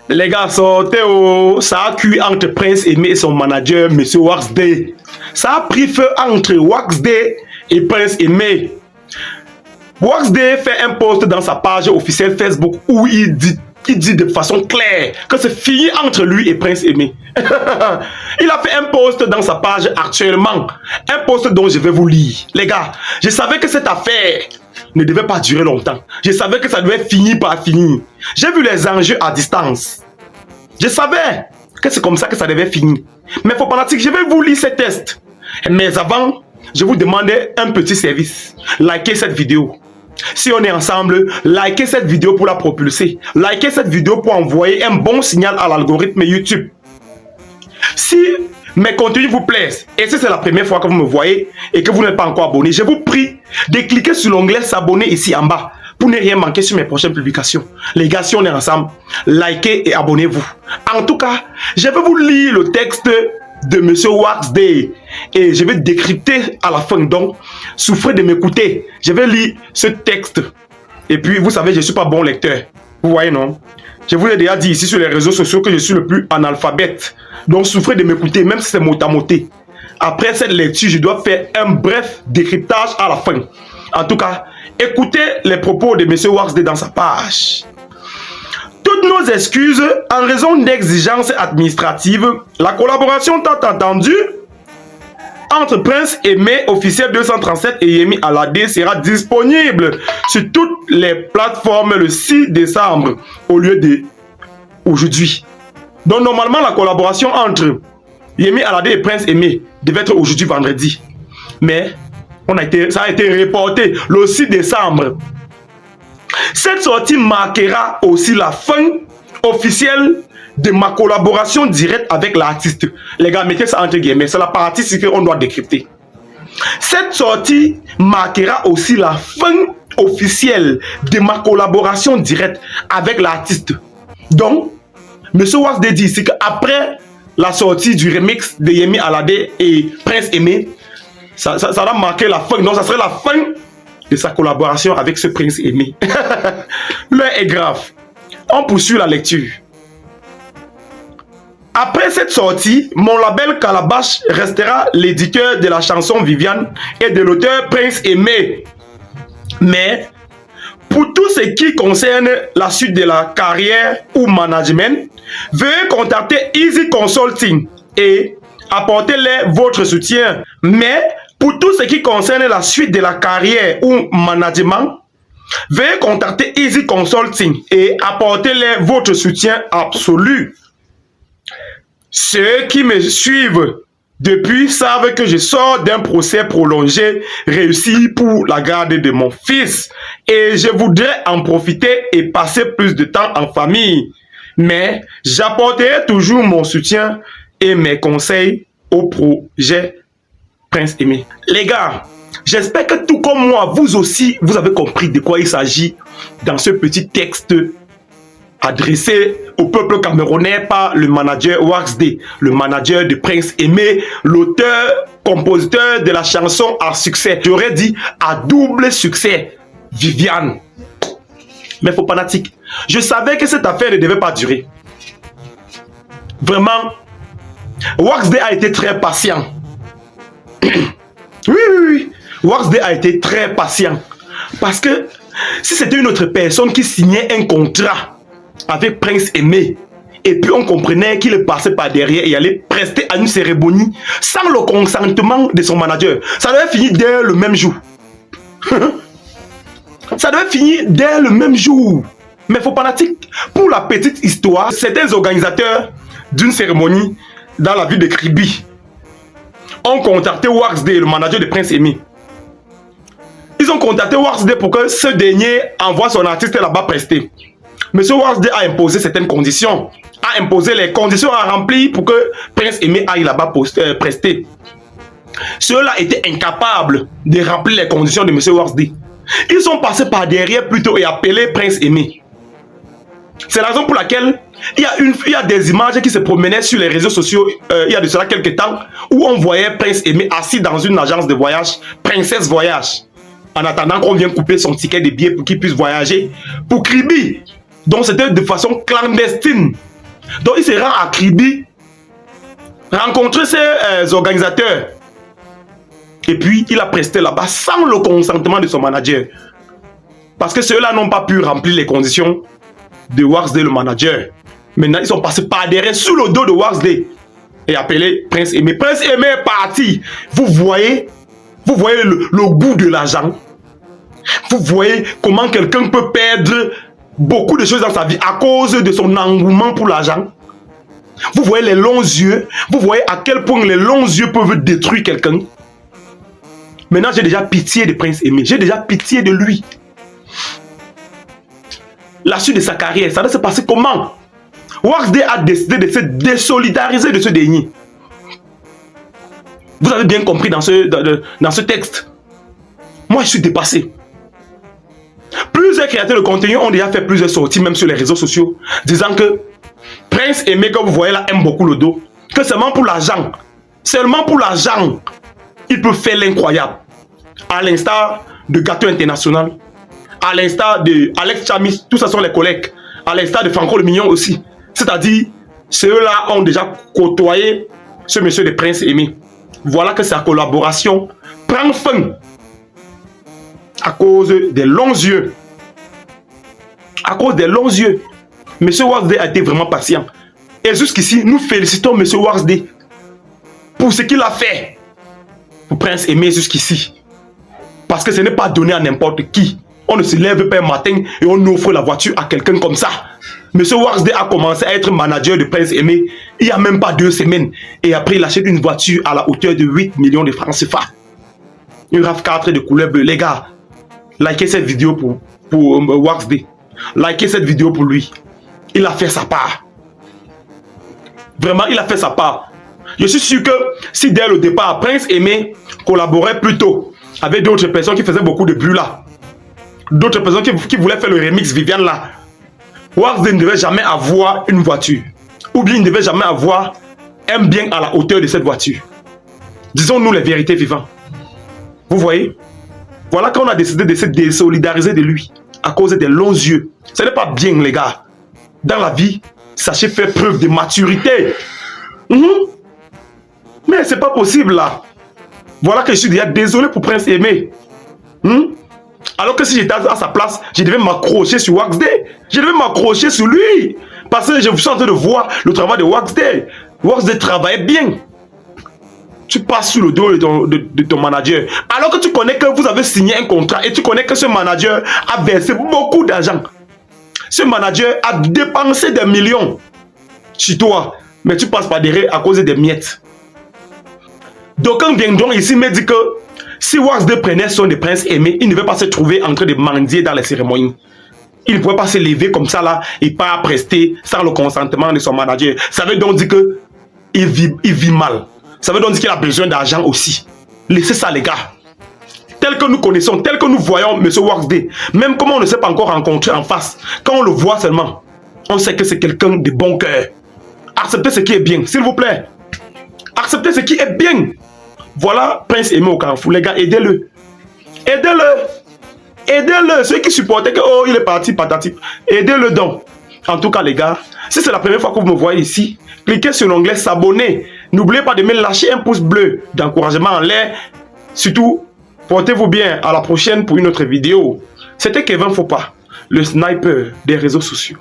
Les gars, sortez oh. Ça a cuit entre Prince Aimé et son manager, Monsieur Wax Day. Ça a pris feu entre Wax Day et Prince Aimé. Wax Day fait un post dans sa page officielle Facebook où il dit de façon claire que c'est fini entre lui et Prince Aimé. Il a fait un post dans sa page actuellement. Un post dont je vais vous lire. Les gars, je savais que cette affaire ne devait pas durer longtemps. Je savais que ça devait finir par finir. J'ai vu les enjeux à distance. Je savais que c'est comme ça que ça devait finir. Mais faut pas que je vais vous lire ces tests. Mais avant, je vous demandais un petit service. Likez cette vidéo. Si on est ensemble, likez cette vidéo pour la propulser. Likez cette vidéo pour envoyer un bon signal à l'algorithme YouTube. Si mes contenus vous plaisent, et si c'est la première fois que vous me voyez et que vous n'êtes pas encore abonné, je vous prie de cliquer sur l'onglet s'abonner ici en bas pour ne rien manquer sur mes prochaines publications. Les gars, si on est ensemble, likez et abonnez-vous. En tout cas, je vais vous lire le texte de Monsieur Wax Day et je vais décrypter à la fin. Donc, souffrez de m'écouter. Je vais lire ce texte. Et puis, vous savez, je ne suis pas bon lecteur. Vous voyez, non? Je vous ai déjà dit ici sur les réseaux sociaux que je suis le plus analphabète. Donc, souffrez de m'écouter, même si c'est mot à mot. Après cette lecture, je dois faire un bref décryptage à la fin. En tout cas, écoutez les propos de M. Wax Day dans sa page. Toutes nos excuses en raison d'exigences administratives, la collaboration tant entendue entre Prince Aimé, officiel 237 et Yemi Alade sera disponible sur toutes les plateformes le 6 décembre au lieu de aujourd'hui. Donc normalement la collaboration entre Yemi Alade et Prince Aimé devait être aujourd'hui vendredi. Mais ça a été reporté le 6 décembre. Cette sortie marquera aussi la fin officielle de ma collaboration directe avec l'artiste. Les gars, mettez ça entre guillemets, c'est la partie qu'on doit décrypter. Cette sortie marquera aussi la fin officielle de ma collaboration directe avec l'artiste. Donc, M. Wax Day dit ici qu'après la sortie du remix de Yemi Alade et Prince Aimé, ça va marquer la fin. Donc, ça serait la fin de sa collaboration avec ce Prince Aimé. L'heure est grave. On poursuit la lecture. Après cette sortie, mon label Calabash restera l'éditeur de la chanson Viviane et de l'auteur Prince Aimé. Mais pour tout ce qui concerne la suite de la carrière ou management, veuillez contacter Easy Consulting et apportez-leur votre soutien. Mais pour tout ce qui concerne la suite de la carrière ou management, veuillez contacter Easy Consulting et apportez-leur votre soutien absolu. Ceux qui me suivent depuis savent que je sors d'un procès prolongé réussi pour la garde de mon fils et je voudrais en profiter et passer plus de temps en famille. Mais j'apporterai toujours mon soutien et mes conseils au projet Prince Aimé. Les gars, j'espère que tout comme moi, vous aussi, vous avez compris de quoi il s'agit dans ce petit texte adressé au peuple camerounais par le manager Wax Day, le manager de Prince Aimé, l'auteur, compositeur de la chanson à succès. J'aurais dit à double succès, Viviane. Mais faut pas natique. Je savais que cette affaire ne devait pas durer. Vraiment, Wax Day a été très patient. Oui. Wax Day a été très patient. Parce que si c'était une autre personne qui signait un contrat avec Prince Aimé, et puis on comprenait qu'il passait par derrière et allait prester à une cérémonie sans le consentement de son manager, ça devait finir dès le même jour. Ça devait finir dès le même jour. Mais faut pas natique. Pour la petite histoire, certains organisateurs d'une cérémonie dans la ville de Kribi ont contacté Wax Day, le manager de Prince Aimé. Ils ont contacté Wax Day pour que ce dernier envoie son artiste là-bas prester. Monsieur Wax Day a imposé certaines conditions, a imposé les conditions à remplir pour que Prince Aimé aille là-bas prester. Ceux-là étaient incapables de remplir les conditions de Monsieur Wax Day. Ils sont passés par derrière plutôt et appelé Prince Aimé. C'est la raison pour laquelle il y a des images qui se promenaient sur les réseaux sociaux il y a de cela quelques temps où on voyait Prince Aimé assis dans une agence de voyage, Princesse Voyage, en attendant qu'on vienne couper son ticket de billet pour qu'il puisse voyager pour Kribi. Donc c'était de façon clandestine. Donc il se rend à Kribi, rencontrer ses organisateurs. Et puis il a presté là-bas sans le consentement de son manager. Parce que ceux-là n'ont pas pu remplir les conditions de Waxday, le manager. Maintenant, ils sont passés par derrière, sous le dos de Waxday. Et appelé Prince Aimé. Prince Aimé est parti. Vous voyez le goût de l'argent. Vous voyez comment quelqu'un peut perdre beaucoup de choses dans sa vie à cause de son engouement pour l'argent. Vous voyez les longs yeux. Vous voyez à quel point les longs yeux peuvent détruire quelqu'un. Maintenant, j'ai déjà pitié de Prince Aimé. J'ai déjà pitié de lui. La suite de sa carrière, ça doit se passer comment? Waxday a décidé de se désolidariser de ce dernier. Vous avez bien compris dans ce texte. Moi, je suis dépassé. Plusieurs créateurs de contenu ont déjà fait plusieurs sorties, même sur les réseaux sociaux, disant que Prince Aimé, comme vous voyez là, aime beaucoup le dos. Que seulement pour l'argent, il peut faire l'incroyable. À l'instar de Gâteau International, à l'instar de Alex Chamis, tout ça sont les collègues. À l'instar de Franco le Mignon aussi. C'est-à-dire, ceux-là ont déjà côtoyé ce monsieur de Prince Aimé. Voilà que sa collaboration prend fin à cause des longs yeux. À cause des longs yeux. Monsieur Waxday a été vraiment patient. Et jusqu'ici, nous félicitons monsieur Waxday pour ce qu'il a fait pour Prince Aimé jusqu'ici. Parce que ce n'est pas donné à n'importe qui. On ne se lève pas un matin et on offre la voiture à quelqu'un comme ça. Monsieur Waxday a commencé à être manager de Prince Aimé il n'y a même pas 2 semaines. Et après, il achète une voiture à la hauteur de 8 millions de francs CFA. Une RAV4 de couleur bleue. Les gars, likez cette vidéo pour Waxday. Likez cette vidéo pour lui. Il a fait sa part. Vraiment, il a fait sa part. Je suis sûr que si dès le départ, Prince Aimé collaborait plutôt avec d'autres personnes qui faisaient beaucoup de bruit là, d'autres personnes qui voulaient faire le remix Viviane là, Waxday ne devait jamais avoir une voiture. Ou bien il ne devait jamais avoir un bien à la hauteur de cette voiture. Disons-nous les vérités vivantes. Vous voyez? Voilà qu'on a décidé de se désolidariser de lui à cause des longs yeux. Ce n'est pas bien, les gars. Dans la vie, sachez faire preuve de maturité. Mais c'est pas possible là. Voilà que je suis déjà désolé pour Prince Aimé. Alors que si j'étais à sa place, je devais m'accrocher sur Waxday. Je devais m'accrocher sur lui. Parce que je suis en train de voir le travail de Waxday. Waxday travaillait bien. Tu passes sur le dos de ton manager. Alors que tu connais que vous avez signé un contrat et tu connais que ce manager a versé beaucoup d'argent. Ce manager a dépensé des millions chez toi. Mais tu passes par derrière à cause des miettes. D'aucuns viendront ici me dire que si Waxday prenait soin de Prince Aimé, il ne devait pas se trouver en train de mendier dans les cérémonies. Il ne pouvait pas se lever comme ça là et pas prester sans le consentement de son manager. Ça veut donc dire que il vit mal. Ça veut donc dire qu'il a besoin d'argent aussi. Laissez ça les gars. Tel que nous connaissons, tel que nous voyons M. Waxday, même comme on ne s'est pas encore rencontré en face, quand on le voit seulement, on sait que c'est quelqu'un de bon cœur. Acceptez ce qui est bien, s'il vous plaît. Acceptez ce qui est bien. Voilà Prince Aimé au Carrefour. Les gars, aidez-le. Aidez-le. Aidez-le. Ceux qui supportaient que, oh, il est parti, patati. Aidez-le donc. En tout cas, les gars, si c'est la première fois que vous me voyez ici, cliquez sur l'onglet s'abonner. N'oubliez pas de me lâcher un pouce bleu d'encouragement en l'air. Surtout, portez-vous bien. À la prochaine pour une autre vidéo. C'était Kevin Fopa, le sniper des réseaux sociaux.